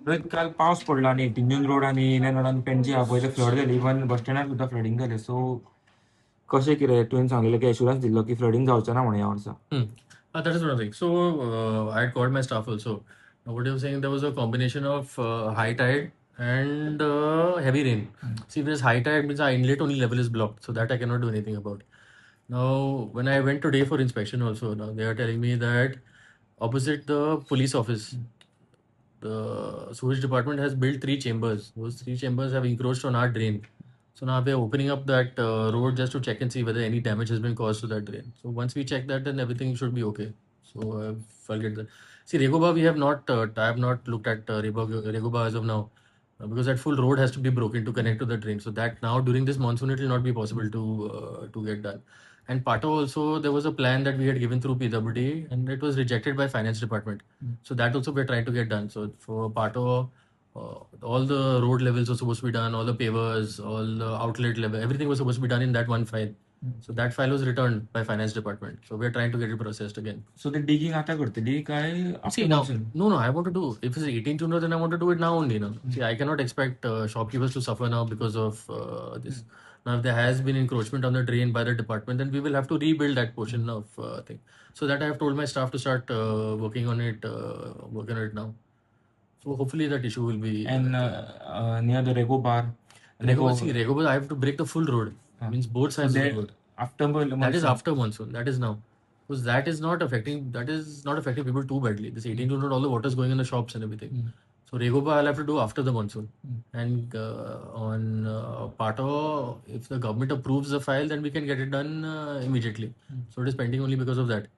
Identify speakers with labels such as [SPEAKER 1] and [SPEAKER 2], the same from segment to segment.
[SPEAKER 1] रोहित, काल पाऊस पडला आणि टिंजून रोड आणि एन रोडान पेणजी हा पयले फ्लड जाली. इवन बस स्टँडार सुद्धा फ्लडिंग जालें. सो कशें कितें तुवें सांगलेलें की एश्युरन्स दिल्लो की फ्लडिंग जावचें ना म्हणून ह्या वर्सा.
[SPEAKER 2] That is what I'm saying. So I had called my staff also. Now, what you're saying, there was a combination of high tide and heavy rain. See, if there's high tide, means our inlet only level is blocked, so that I cannot do anything about. Now, when I went today for inspection, also now they are telling me that opposite the police office, the sewage department has built 3 chambers. Those 3 chambers have encroached on our drain. So now they're opening up that road just to check and see whether any damage has been caused to that drain. So once we check that, then everything should be okay. So I'll get that. See, Rego Bar, we have not, I have not looked at Rego Bar as of now. Because that full road has to be broken to connect to the drain. So that now during this monsoon, it will not be possible to get done. And Pato also, there was a plan that we had given through PWD and it was rejected by finance department. So that also we're trying to get done. So for Pato, all the road levels were supposed to be done, all the pavers, all the outlet level, everything was supposed to be done in that one file. So that file was returned by finance department. So we're trying to get it processed again.
[SPEAKER 1] So the digging आता करतली काय
[SPEAKER 2] See
[SPEAKER 1] after
[SPEAKER 2] now,
[SPEAKER 1] monsoon?
[SPEAKER 2] no, I want to do. If it's 18 June, then I want to do it now only. No, see, I cannot expect shopkeepers to suffer now because of this. Now, if there has been encroachment on the drain by the department, then we will have to rebuild that portion of thing. So that I have told my staff to start working on it now. So hopefully that issue will be.
[SPEAKER 1] And near the Rego Bar.
[SPEAKER 2] Rego Bar, I have to break the full road. Means both sides of the road.
[SPEAKER 1] After monsoon.
[SPEAKER 2] That is after monsoon. That is now. Because that is not affecting people too badly. This 18 June road, all the water is going in the shops and everything. So Rego Bar I'll have to do after the monsoon. And on Pato, if the government approves the file, then we can get it done immediately. So it is pending only because of that.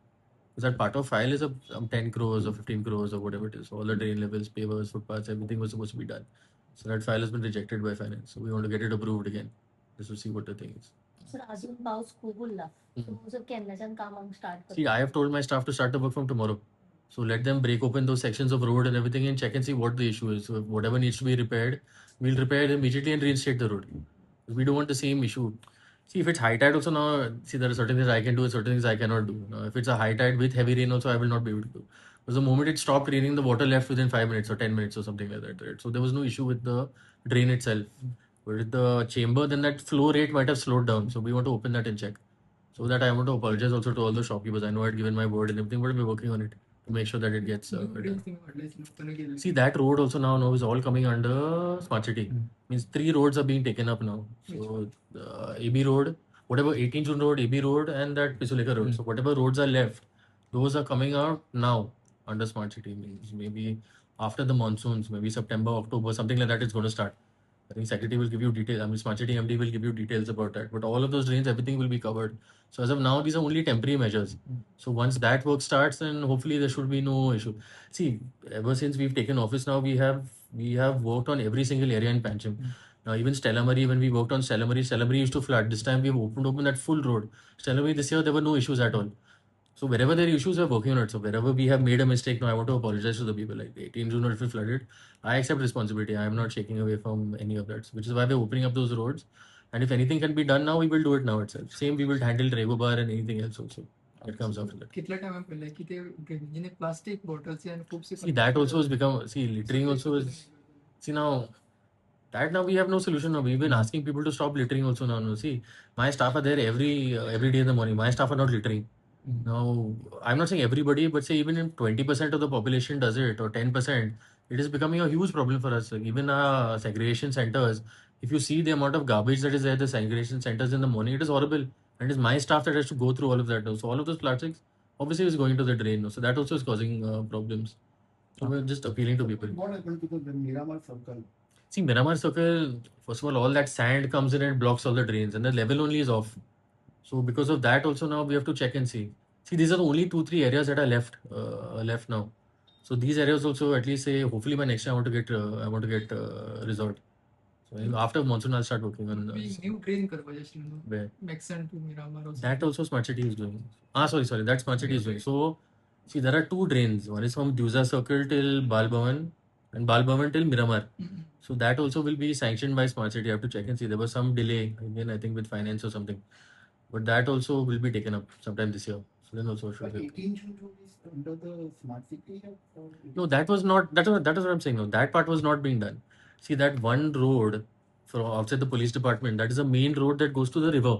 [SPEAKER 2] Because that Pato file is 10 crores or 15 crores or whatever it is. So all the drain levels, pavers, footpaths, everything was supposed to be done. So that file has been rejected by finance. So we want to get it approved again. Just to see what the thing is.
[SPEAKER 3] Sir अजून पाऊस खूप Urla. So sir केन्नाच्यान कामाक start
[SPEAKER 2] See, I have told my staff to start the work from tomorrow. So let them break open those sections of road and everything and check and see what the issue is. So if whatever needs to be repaired, we'll repair it immediately and reinstate the road. We don't want the same issue. See, if it's high tide also now, see, there are certain things I can do and certain things I cannot do. Now, if it's a high tide with heavy rain also, I will not be able to do. Because the moment it stopped raining, the water left within 5 minutes or 10 minutes or something like that. Right? So there was no issue with the drain itself. But with the chamber, then that flow rate might have slowed down. So we want to open that and check. So that I want to apologize also to all the shopkeepers. I know I had given my word and everything, but we're working on it to make sure that it gets better. See, that road also now is all coming under Smart City. Means 3 roads are being taken up now. So the AB road, whatever 18 June road, AB road, and that Pisuleka road. So whatever roads are left, those are coming out now under Smart City. Means maybe after the monsoons, maybe September, October, something like that, it's going to start. I think Secretary will give you details. I mean, Smart City MD will give you details about that. But all of those drains, everything will be covered. So as of now, these are only temporary measures. So once that work starts, then hopefully there should be no issue. See, ever since we've taken office now, we have worked on every single area in Panjim. Now even Stella Marie, when we worked on Stella Marie used to flood. This time we've opened that full road. Stella Marie this year there were no issues at all. So wherever there are issues, we're working on it. So wherever we have made a mistake, now I want to apologize to the people. Like 18 June, if we flooded, I accept responsibility. I am not shaking away from any of that, which is why we're opening up those roads. And if anything can be done now, we will do it now itself. Same, we will handle Rego Bar and anything else also. It comes after that.
[SPEAKER 4] कितला time पडला की ते ड्रेनेजीने plastic bottles and खूपसे
[SPEAKER 2] See, that also has become, see, littering also is, see now, that now we have no solution now. We've been asking people to stop littering also now. No, see, my staff are there every day in the morning. My staff are not littering. Now, I'm not saying everybody, but say even if 20% of the population does it or 10%, it is becoming a huge problem for us. Like even our segregation centers, if you see the amount of garbage that is there at the segregation centers in the morning, it is horrible. And it is my staff that has to go through all of that. So all of those plastics obviously is going to the drain. So that also is causing problems. So we're just appealing to people.
[SPEAKER 5] What happened to the Miramar Circle?
[SPEAKER 2] See, Miramar Circle, first of all that sand comes in and blocks all the drains and the level only is off. So because of that also now we have to check and see. See, these are the only 2-3 areas that are left now. So these areas also at least say hopefully by next year I want to get resolved. So after monsoon I'll start working on
[SPEAKER 4] new drain करवायचे
[SPEAKER 2] where
[SPEAKER 4] Maxon to Miramar also.
[SPEAKER 2] that also Smart City is doing. Sorry, that Smart City is doing. So see, there are 2 drains. One is from Dusa Circle till Bal Bhavan and Bal Bhavan till Miramar. So that also will be sanctioned by Smart City. I have to check and see. There was some delay again, I think with finance or something. But that also will be taken up sometime this year. So then also should
[SPEAKER 5] But
[SPEAKER 2] be.
[SPEAKER 5] 18 June road is under the smart city.
[SPEAKER 2] No, that was not. That is what I'm saying. No, that part was not being done. See that one road from outside the police department. That is a main road that goes to the river.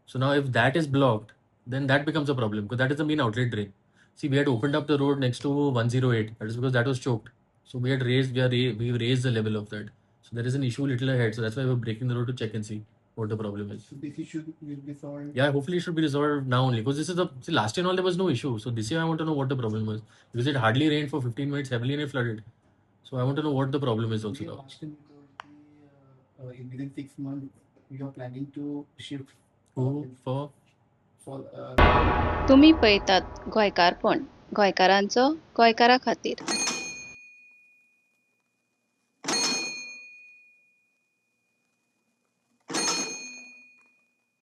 [SPEAKER 2] So now if that is blocked, then that becomes a problem because that is the main outlet drain. See, we had opened up the road next to 108. That is because that was choked. So we had raised. We raised the level of that. So there is an issue little ahead. So that's why we're breaking the road to check and see what the problem is.
[SPEAKER 5] So this issue will be solved.
[SPEAKER 2] Yeah, hopefully it should be resolved now only because this is the see, last year and all there was no issue. So this year I want to know what the problem was because it hardly rained for 15 minutes, heavily and it flooded. So I want to know what the problem is also
[SPEAKER 5] Yeah,
[SPEAKER 2] now.
[SPEAKER 5] last time you told me, within 6 months you are planning to shift
[SPEAKER 2] Who for?
[SPEAKER 5] for
[SPEAKER 6] तुम्ही पळयतात गोंयकारपण गोंयकारांचो गोंयकारा खातीर